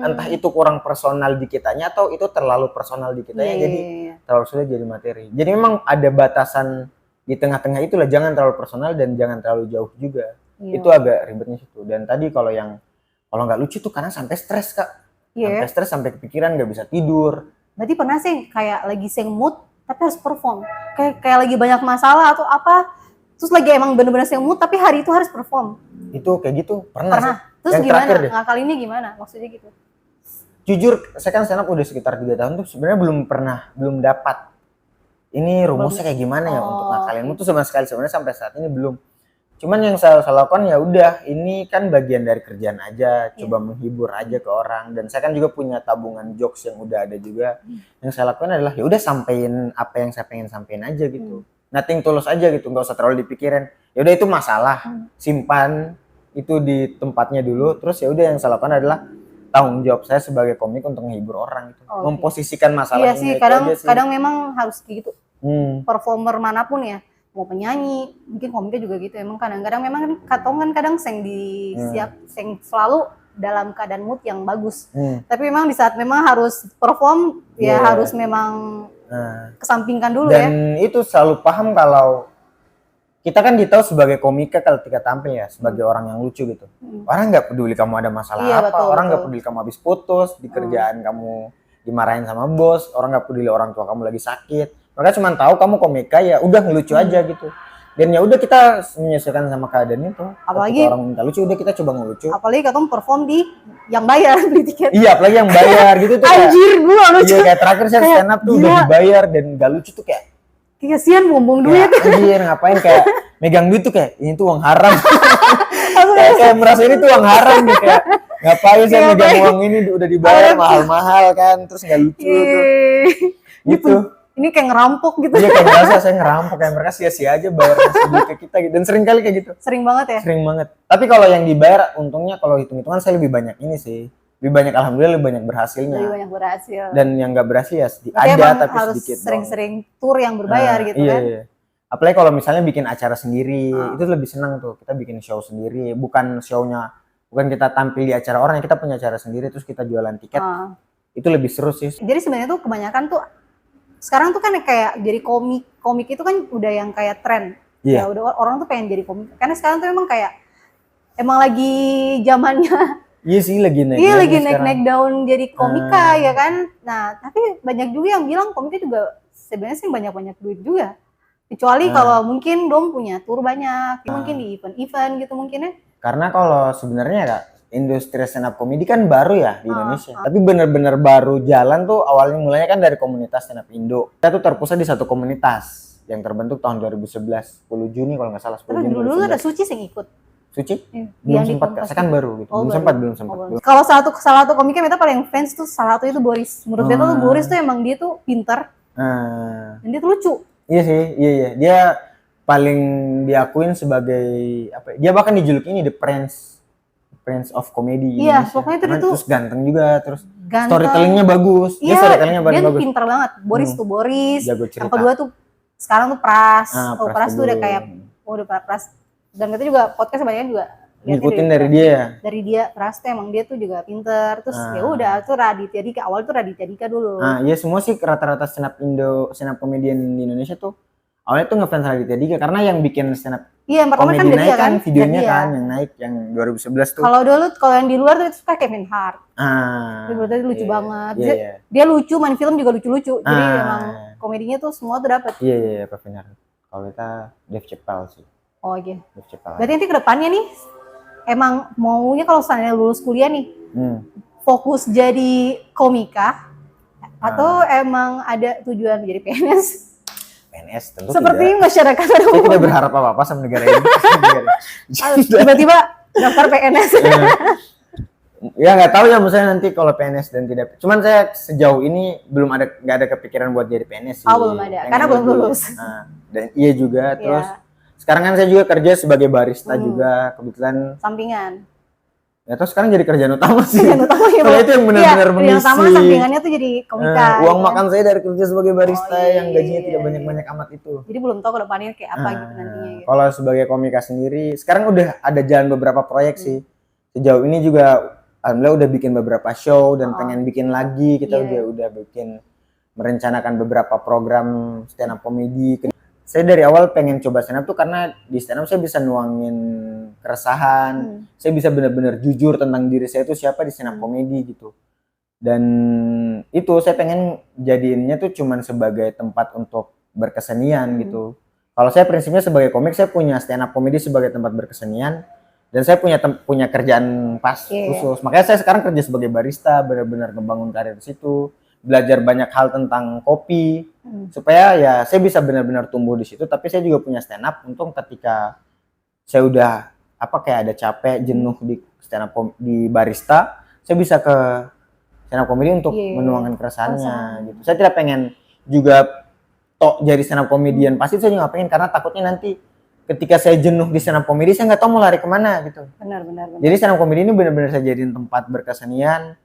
Entah itu kurang personal di kitanya atau itu terlalu personal di kitanya, jadi terlalu sulit jadi materi. Jadi memang ada batasan di tengah-tengah itulah, jangan terlalu personal dan jangan terlalu jauh juga. Itu agak ribetnya situ. Dan tadi kalau nggak lucu tuh karena sampai stres Kak. Sampai stres, sampai kepikiran, nggak bisa tidur. Berarti pernah sih kayak lagi sing mood tapi harus perform, kayak lagi banyak masalah atau apa, terus lagi emang bener-bener sing mood tapi hari itu harus perform. Itu kayak gitu pernah sih. Terus yang gimana ngakalinnya, gimana maksudnya gitu? Jujur saya kan stand up udah sekitar 3 tahun tuh sebenarnya belum dapat ini rumusnya kayak gimana ya untuk ngakalin mood tuh sama sekali sebenarnya sampai saat ini belum. Cuman yang saya lakukan ya udah, ini kan bagian dari kerjaan aja, coba menghibur aja ke orang. Dan saya kan juga punya tabungan jokes yang udah ada juga. Yang saya lakukan adalah ya udah sampein apa yang saya pengen sampein aja gitu. Nothing tulus aja gitu, nggak usah terlalu dipikirin. Ya udah itu masalah, simpan itu di tempatnya dulu. Terus ya udah yang saya lakukan adalah tanggung jawab saya sebagai komik untuk menghibur orang itu. Memposisikan masalah ini. Iya sih, kadang memang harus gitu. Performer manapun ya, mau penyanyi, mungkin komiknya juga gitu. Emang kadang-kadang memang kadang seng selalu dalam keadaan mood yang bagus. Tapi memang di saat memang harus perform ya harus memang kesampingkan dulu ya. Dan itu selalu paham kalau kita kan ditahu sebagai komika kalau ketika tampil ya sebagai orang yang lucu gitu. Orang nggak peduli kamu ada masalah apa, orang nggak peduli kamu habis putus di kerjaan, kamu dimarahin sama bos, orang nggak peduli orang tua kamu lagi sakit. Mereka cuma tahu kamu komika ya udah ngelucu aja gitu. Dan ya udah kita menyesuaikan sama keadaan itu. Apalagi orang minta lucu udah kita coba ngelucu. Apalagi kamu perform di yang bayar beli tiket. Iya, apalagi yang bayar gitu tuh. Anjir, gua lucu. Iya, kayak terakhir saya stand up tuh udah dibayar dan gak lucu tuh kayak kasihan buang duit. Anjir, ngapain kayak megang duit tuh kayak ini tuh uang haram. kayak merasa ini tuh uang haram gitu kayak ngapain saya megang uang ini udah dibayar mahal-mahal kan, terus gak lucu tuh. Gitu. Ini kayak ngerampok gitu. Iya, kayak ngerasa saya ngerampok, kayak mereka sia-sia aja bayar duit ke kita gitu. Dan sering kali kayak gitu. Sering banget ya? Sering banget. Tapi kalau yang dibayar, untungnya kalau hitung-hitungan saya lebih banyak ini sih. Lebih banyak, alhamdulillah lebih banyak berhasilnya. Lebih banyak berhasil. Dan yang gak berhasil ya ada tapi harus sedikit. Sering-sering tour yang berbayar gitu kan? Iya. Apalagi kalau misalnya bikin acara sendiri, itu lebih senang tuh. Kita bikin show sendiri, bukan kita tampil di acara orang, kita punya acara sendiri terus kita jualan tiket. Itu lebih seru sih. Jadi sebenarnya tuh kebanyakan tuh sekarang tuh kan kayak jadi komik itu kan udah yang kayak tren. Ya udah orang tuh pengen jadi komik. Karena sekarang tuh emang kayak emang lagi zamannya. Iya sih lagi naik. Iya lagi naik daun jadi komika ya kan. Nah, tapi banyak juga yang bilang komika juga sebenarnya sih banyak duit juga. Kecuali kalau mungkin dong punya tour banyak, mungkin di event-event gitu mungkin ya. Karena kalau sebenarnya Kak, industri stand up comedy kan baru ya di Indonesia. Tapi benar-benar baru jalan tuh mulanya kan dari komunitas stand up Indo. Kita tuh terpusat di satu komunitas yang terbentuk tahun 2011, 10 Juni kalau nggak salah, 10 Juni. Dulu ada Suci yang ikut. Suci? Belum sempat, saya kan baru gitu. Belum sempat. Kalau salah satu komiknya kita paling fans tuh salah satu itu Boris. Menurut dia tuh Boris tuh emang dia tuh pinter. Dan dia tuh lucu. Iya sih, iya. Dia paling diakuin sebagai apa? Dia bahkan dijuluki ini the Prince of Comedy Indonesia. Iya, pokoknya itu terus ganteng juga, terus storytellingnya bagus. Iya, dia tuh pinter banget. Boris tuh Boris. Jago cerita. Yang kedua tuh sekarang tuh Pras. Pras tuh udah kayak Pras. Dan kita juga podcast banyak juga ngikutin dari dia ya. Dari dia, Pras tuh emang dia tuh juga pinter. Terus ya udah tuh Raditya Dika. Awal tuh Raditya Dika dulu. Iya semua sih rata-rata stand up comedian di Indonesia tuh awalnya tuh ngefans Raditya Dika karena yang bikin stand up yang pertama kan dia kan videonya kan yang naik yang 2011 tuh. Kalau yang di luar tuh itu kayak Kevin Hart. Dia lucu banget. Dia lucu, main film juga lucu-lucu. Jadi emang komedinya tuh semua tuh dapat. Iya Kevin Hart. Kalau kita Dave Chappelle sih. Oh iya. Berarti nanti ke depannya nih emang maunya kalau misalnya lulus kuliah nih fokus jadi komika atau emang ada tujuan menjadi PNS? PNS tentu seperti tidak. masyarakat pada Saya tidak berharap apa-apa sama negara ini. Tiba-tiba daftar PNS. Ya nggak tahu ya, misalnya nanti kalau PNS dan tidak. Cuman saya sejauh ini nggak ada kepikiran buat jadi PNS sih. Oh, belum ada, karena belum lulus. Nah, dan iya juga, terus sekarang kan saya juga kerja sebagai barista juga, kebetulan. Sampingan. Ya terus sekarang jadi kerjaan utama sih. Kerjaan utama ya. Kalau itu yang benar-benar mengisi. Kerjaan utama sampingannya tuh jadi komika. Uang makan saya dari kerja sebagai barista yang gajinya tidak banyak-banyak amat itu. Jadi belum tahu ke depannya kayak apa gitu nantinya. Gitu. Kalau sebagai komika sendiri, sekarang udah ada jalan beberapa proyek sih. Sejauh ini juga alhamdulillah udah bikin beberapa show dan pengen bikin lagi. Kita udah bikin, merencanakan beberapa program stand up comedy. Saya dari awal pengen coba stand up tuh karena di stand up saya bisa nuangin keresahan. Saya bisa benar-benar jujur tentang diri saya itu siapa di stand up comedy gitu. Dan itu saya pengen jadiinnya tuh cuman sebagai tempat untuk berkesenian gitu. Kalau saya prinsipnya sebagai komik, saya punya stand up comedy sebagai tempat berkesenian. Dan saya punya kerjaan pas khusus. Makanya saya sekarang kerja sebagai barista, benar-benar ngebangun karir di situ. Belajar banyak hal tentang kopi supaya ya saya bisa benar-benar tumbuh di situ. Tapi saya juga punya stand up untuk ketika saya udah kayak ada capek, jenuh di stand up di barista, saya bisa ke stand up comedy untuk menuangkan keresahannya gitu. Saya tidak pengen juga jadi stand up comedian. Pasti saya juga nggak pengen, karena takutnya nanti ketika saya jenuh di stand up comedy, saya nggak tahu mau lari kemana gitu. Benar. Jadi stand up comedy ini benar-benar saya jadiin tempat berkesenian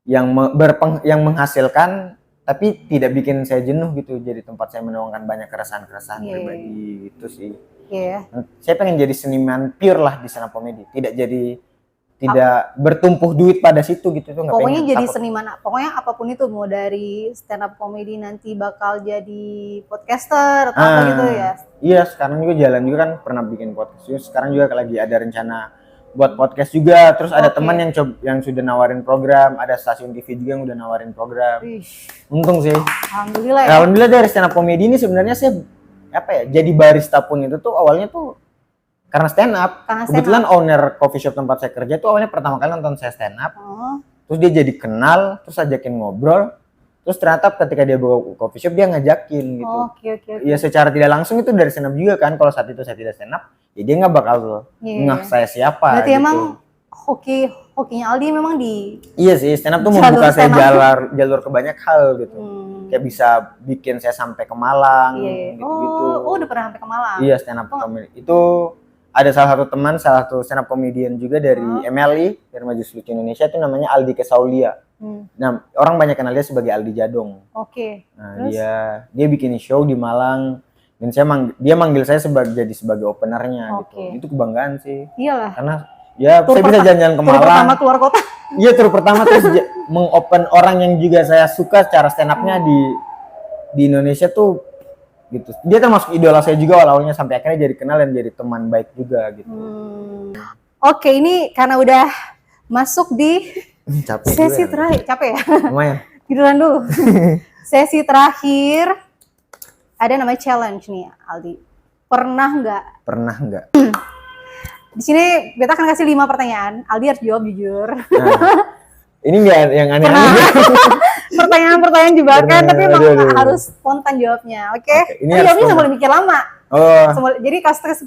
yang menghasilkan tapi tidak bikin saya jenuh gitu. Jadi tempat saya menuangkan banyak keresahan-keresahan pribadi gitu sih. Saya pengen jadi seniman pure lah di stand up comedy, tidak bertumpuh duit pada situ gitu tuh. Pokoknya jadi seniman, pokoknya apapun itu, mau dari stand up comedy nanti bakal jadi podcaster atau apa gitu ya. Iya, sekarang juga jalan juga kan, pernah bikin podcast juga. Sekarang juga lagi ada rencana buat podcast juga. Terus ada teman yang sudah nawarin program, ada stasiun TV juga yang udah nawarin program. Untung sih. Alhamdulillah ya. Alhamdulillah dari stand up comedy ini sebenarnya saya jadi barista pun itu tuh awalnya tuh karena stand up. Kebetulan owner coffee shop tempat saya kerja tuh awalnya pertama kali nonton saya stand up. Terus dia jadi kenal, terus ajakin ngobrol. Terus ternyata ketika dia bawa coffee shop dia ngajakin gitu. Ya secara tidak langsung itu dari stand up juga kan. Kalau saat itu saya tidak stand up, ya dia nggak bakal ngeh saya siapa. Berarti gitu. Emang hokinya Aldi memang di. Iya sih, stand up tuh membuka saya jalur ke banyak hal gitu. Kayak bisa bikin saya sampai ke Malang gitu-gitu. Oh, udah pernah sampai ke Malang. Iya, stand up comedy. Itu ada salah satu stand up comedian juga dari MLI, dari Majelis Lucu Indonesia, itu namanya Aldi Kesaulia. Nah, orang banyak kenal dia sebagai Aldi Jadong. Nah, dia bikin show di Malang dan dia manggil saya sebagai openernya gitu. Itu kebanggaan sih. Iyalah. Karena ya saya bisa jalan-jalan ke Malang. Tur pertama keluar kota. Iya, tur pertama terus mengopen orang yang juga saya suka secara stand up-nya di Indonesia tuh gitu. Dia termasuk idola saya juga awalnya sampai akhirnya jadi kenal dan jadi teman baik juga gitu. Oke, ini karena udah masuk di capek sesi terakhir. Capek ya? Lumayan. Tiduran dulu. Sesi terakhir ada namanya challenge nih, Aldi. Pernah nggak? Di sini Beta akan kasih 5 pertanyaan. Aldi harus jawab jujur. Ini nggak yang aneh-aneh. Pertanyaan-pertanyaan jebakan, tapi emang harus spontan jawabnya, oke? Jawabnya nggak boleh mikir lama. Jadi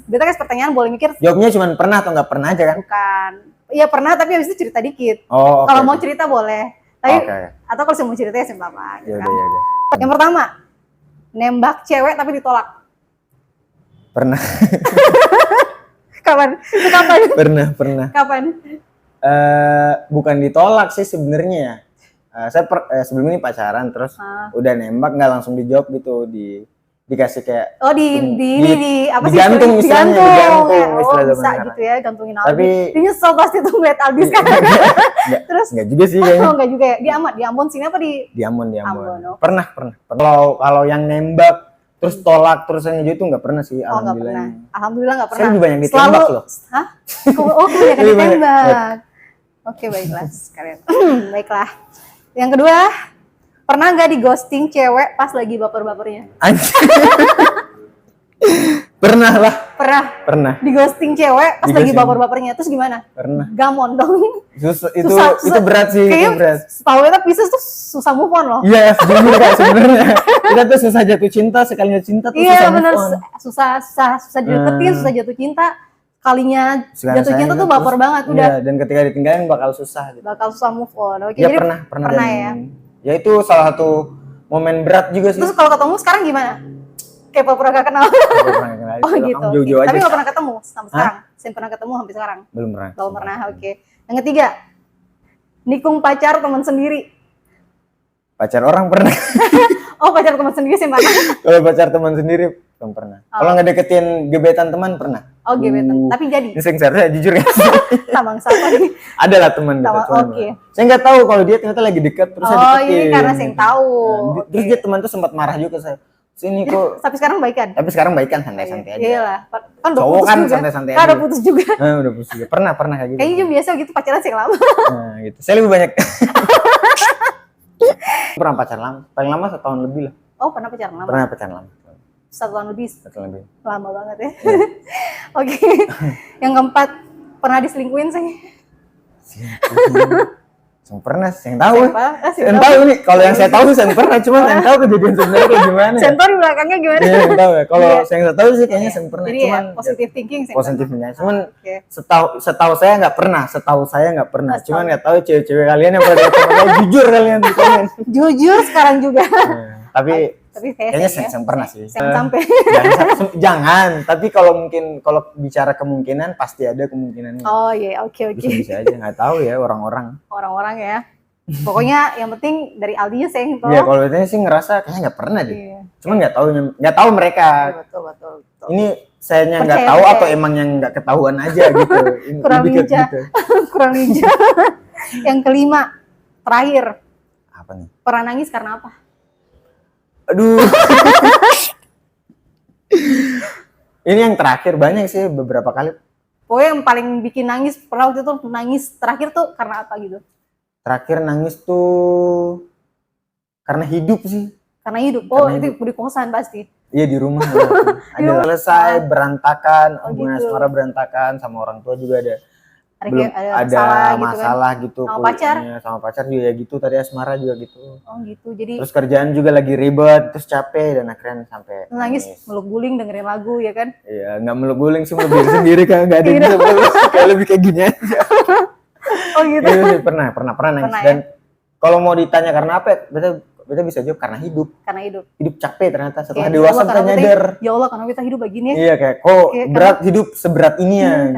Beta kasih pertanyaan boleh mikir. Jawabnya cuma pernah atau nggak pernah aja kan? Bukan. Iya pernah, tapi habis itu cerita dikit. Kalau mau cerita boleh. Tapi atau kalau mau cerita ya simpel apa. Gitu kan? Yang pertama, nembak cewek tapi ditolak. Pernah. Kapan? Pernah. Kapan? Bukan ditolak sih sebenarnya ya. Saya sebelum ini pacaran terus udah nembak nggak langsung dijawab gitu, dikasih kayak digantung istilahnya. Bisa gitu ya, gantungin Aldi. Tapi dia nyesel pasti tuh ngeliat Aldi sekarang. Terus nggak juga sih kayaknya. Nggak juga ya. Di Ambon sini apa di? Di Ambon. Pernah. Kalau yang nembak terus tolak terus yang itu nggak pernah sih. Alhamdulillah nggak pernah. Saya lebih banyak ditembak loh. Hah? Kebanyakan ditembak. Oke, baiklah sekalian. Baiklah. Yang kedua, pernah nggak di ghosting cewek pas lagi baper-bapernya? Pernah lah. Pernah. Di ghosting cewek pas lagi baper-bapernya, terus gimana? Pernah. Gamon dong. Itu berat sih, itu berat. Tahu ya, Pisces tuh susah move on loh. Iya, jujur Kak, sebenarnya. Kita tuh susah jatuh cinta, sekalinya cinta tuh susah move on. Susah dideketin, susah jatuh cinta. Kalinya jatuh cinta tuh baper banget udah. Iya, dan ketika ditinggalin bakal susah gitu. Bakal susah move on. Oke, ya, jadi pernah ya. Ya itu salah satu momen berat juga sih. Terus kalau ketemu sekarang gimana? Kayak pernah gak kenal. Oh gitu. Jauh-jauh aja. Tapi gak pernah ketemu sampai sekarang. Saya pernah ketemu sampai sekarang. Belum pernah. Oke. Yang ketiga, nikung pacar teman sendiri. Pacar orang pernah. Oh, pacar teman sendiri sih pernah. Kalau pacar teman sendiri belum pernah. Kalau ngedeketin gebetan teman pernah. Oh, gebetan. Tapi jadi. Ini saya jujur ya. Tambang siapa nih? Ada lah teman dekat. Oke. Saya nggak tahu kalau dia ternyata lagi dekat terus saya deketin. Oh, ini karena saya tahu. Terus dia teman tuh sempat marah juga ke saya. Sini kok. Tapi sekarang baikan. Tapi sekarang baikan santai-santai aja. Iyalah. Kan udah cowok putus kan juga. santai-santai aja. Udah putus juga. Udah putus juga. Pernah kayak gitu. Kayaknya biasa gitu pacaran sih lama. Nah, gitu. Saya lebih banyak. Pernah pacaran lama. Paling lama 1 tahun lebih lah. Oh, pernah pacaran lama. Pernah pacaran lama. 1 tahun lebih. 1 tahun lebih. Lama banget ya. Oke. Yang keempat, pernah diselingkuhin sih. Yang pernah, yang tahu. Yang tahu nih, kalau yang saya tahu saya pernah, cuma yang tahu kejadian sebenarnya kayak gimana. Sensor di belakangnya gimana? Iya, yang tahu ya. Kalau saya nggak tahu sih kayaknya saya pernah. Jadi cuman ya, positive thinking sih. Positifnya. Cuman setahu saya nggak pernah. Cuman nggak tahu cewek-cewek kalian yang pernah datang saya jujur kalian di komen. Jujur sekarang juga. Tapi kayaknya saya pernah sih. Jangan. Tapi kalau bicara kemungkinan pasti ada kemungkinannya. Oh iya, oke. Bisa aja, nggak tahu ya orang-orang. Orang-orang ya. Pokoknya yang penting dari Aldinya saya yang tahu. Iya, kalau biasanya sih ngerasa kayaknya nggak pernah deh. Iya. Cuman nggak tahu mereka. Betul. Ini sayanya nggak tahu atau emang yang nggak ketahuan aja gitu. Kurang bijak. Kurang bijak. Yang kelima, terakhir. Apa nih? Pernah nangis karena apa? Aduh. Ini yang terakhir, banyak sih beberapa kali. Pokoknya yang paling bikin nangis pernah waktu itu nangis terakhir tuh karena apa gitu? Terakhir nangis tuh karena hidup sih. Karena hidup. Oh, itu di kosan pasti. Iya, di rumah. Ada selesai berantakan, hubungan asmara berantakan, sama orang tua juga ada masalah gitu sama pacar juga ya gitu, tadi asmara juga gitu. Oh gitu. Jadi terus kerjaan juga lagi ribet, terus capek dan akhirnya sampai nangis meluk guling dengerin lagu ya kan? Iya, nggak meluk guling sih, meluk sendiri kan, nggak ada yang bisa meluk, kayak lebih kayak gini aja. Oh gitu. Iya, pernah nangis. Dan kalau mau ditanya karena apa, kita bisa jawab karena hidup. Hidup capek ternyata setelah dewasa kita nyadar. Ya Allah, karena kita hidup begini ya. Iya, kayak berat hidup seberat ini ya.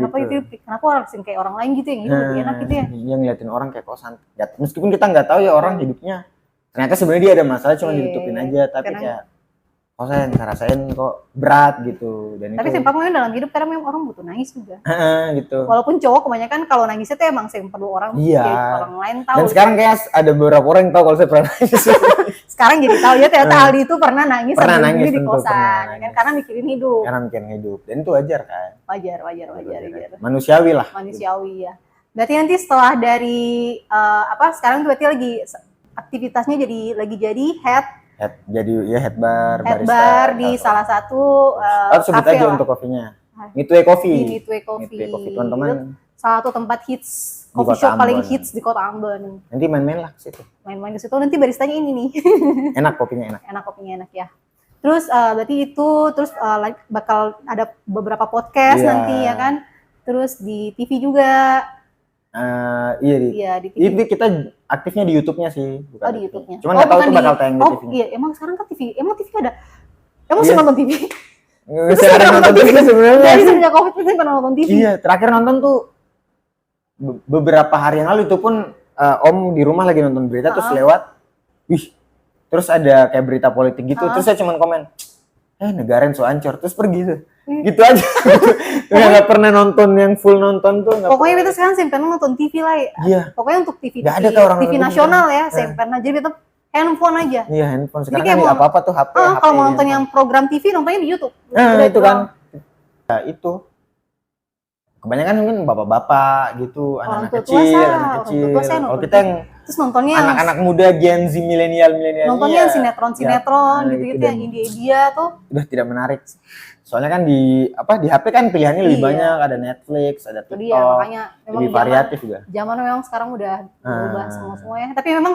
Kenapa orang kayak orang lain gitu yang hidup lebih enak gitu ya? Iya, ngeliatin orang kayak kosan. Meskipun kita nggak tahu ya orang hidupnya. Ternyata sebenarnya dia ada masalah, cuma ditutupin aja. Tapi kayak saya ngerasain kok berat gitu. Dan tapi memang dalam hidup kadang memang orang butuh nangis juga. Gitu. Walaupun cowok kebanyakan kalau nangisnya tuh emang perlu orang orang lain tahu. Dan sekarang kayak ada beberapa orang yang tahu kalau saya pernah nangis. Sekarang jadi tahu ya ternyata Aldi itu pernah nangis di kosan, kan karena mikirin hidup. Dan itu wajar kan? Wajar. Manusiawi lah. Manusiawi ya. Berarti nanti setelah dari sekarang berarti lagi aktivitasnya jadi head bar di salah satu sebut cafe aja untuk kopinya. Midway Coffee. Teman-teman. Salah satu tempat hits, coffee shop paling hits di Kota Ambon. Nanti main-main lah ke situ. Main-main ke situ, nanti baristanya ini nih. Enak kopinya, enak. Kopinya enak ya. Terus berarti itu bakal ada beberapa podcast nanti ya kan. Terus di TV juga. Iya di TV. Ini kita aktifnya di YouTube-nya sih, bukan di YouTube-nya. Cuman nggak tahu tuh bakal tayang di TV. Iya, emang sekarang kan TV ada. Emang sih nonton TV. Saya nonton TV sebenarnya. Dari sejak Covid saya pernah nonton TV. Iya, terakhir nonton tuh beberapa hari yang lalu, itu pun Om di rumah lagi nonton berita terus lewat. Terus ada kayak berita politik gitu, terus saya cuman komen, negara so ancur, terus pergi tuh. Gitu aja. Nggak pernah nonton yang full nonton tuh. Pokoknya kita sekarang saya pernah nonton TV lah. Iya. Pokoknya untuk TV nasional ya, saya pernah. Jadi kita handphone aja. Iya, handphone. Sekarang kan apa-apa tuh HP. Kalau mau nonton yang program TV, nontonnya di YouTube. Itu kan. Ya, itu. kebanyakan mungkin bapak-bapak gitu, Orang anak-anak tua kecil, saya, anak orang kecil. tua saya Kalau nonton kita yang terus nontonnya yang anak-anak muda Gen Z milenial nontonnya yang sinetron gitu-gitu dan yang India tuh udah tidak menarik. Soalnya kan di HP kan pilihannya lebih Iya. banyak, ada Netflix, ada itu TikTok, dia, makanya memang lebih variatif juga. zaman memang sekarang udah berubah semuanya. Tapi memang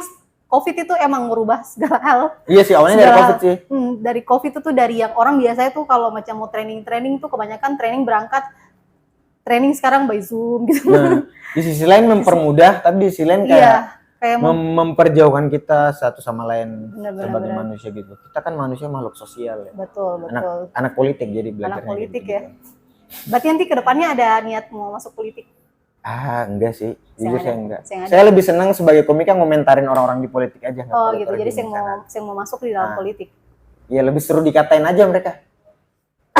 COVID itu emang merubah segala hal. Iya sih, awalnya dari COVID sih. Dari COVID itu dari yang orang biasanya tuh kalau macam mau training tuh kebanyakan training berangkat training sekarang by Zoom gitu. Nah, di sisi lain mempermudah, tapi di sisi lain kayak memperjauhkan kita satu sama lain sebagai manusia gitu. Kita kan manusia makhluk sosial ya. Betul. Anak politik jadi belajar. Anak politik gitu, ya. Berarti nanti kedepannya ada niat mau masuk politik? Enggak sih. Jujur saya enggak. Saya lebih senang sebagai komik yang ngomentarin orang-orang di politik aja. Oh gitu. Jadi saya mau masuk di dalam politik. Iya, lebih seru dikatain aja mereka.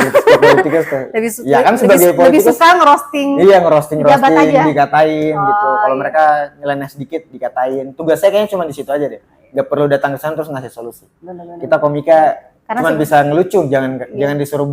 Politikus ya kan sebagai politikus lebih suka ngerosting. Iya, ngerosting dikatain gitu. Kalau mereka nyeleneh sedikit dikatain. Tugas saya kayaknya cuma di situ aja deh. Nggak perlu datang ke sana terus ngasih solusi. Kita komika cuma bisa ngelucu, jangan disuruh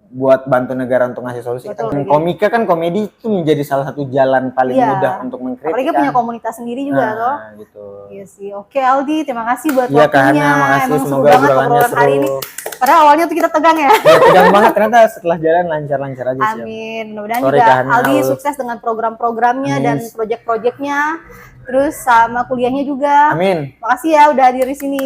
buat bantu negara untuk ngasih solusi. Komika kan komedi itu menjadi salah satu jalan paling mudah untuk mengkritik. Apalagi punya komunitas sendiri juga toh. Gitu. Iya sih. Oke Aldi, terima kasih buat waktunya. Iya Kak, makasih. Semoga obrolannya seru. Hari ini. Padahal awalnya tuh kita tegang ya. Tegang banget, ternyata setelah jalan lancar-lancar aja sih. Amin. Mudah-mudahan juga Aldi sukses dengan program-programnya dan project-projectnya. Terus sama kuliahnya juga. Amin. Makasih ya udah hadir di sini.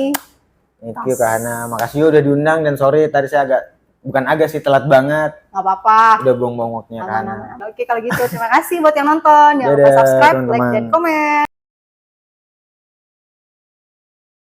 Thank you Kak Hana. Makasih udah diundang dan sorry tadi saya bukan agak sih, telat banget. Nggak apa-apa. Udah buang-buang waktunya Kak Hana. Oke kalau gitu terima kasih buat yang nonton. Jangan lupa subscribe, like, dan komen.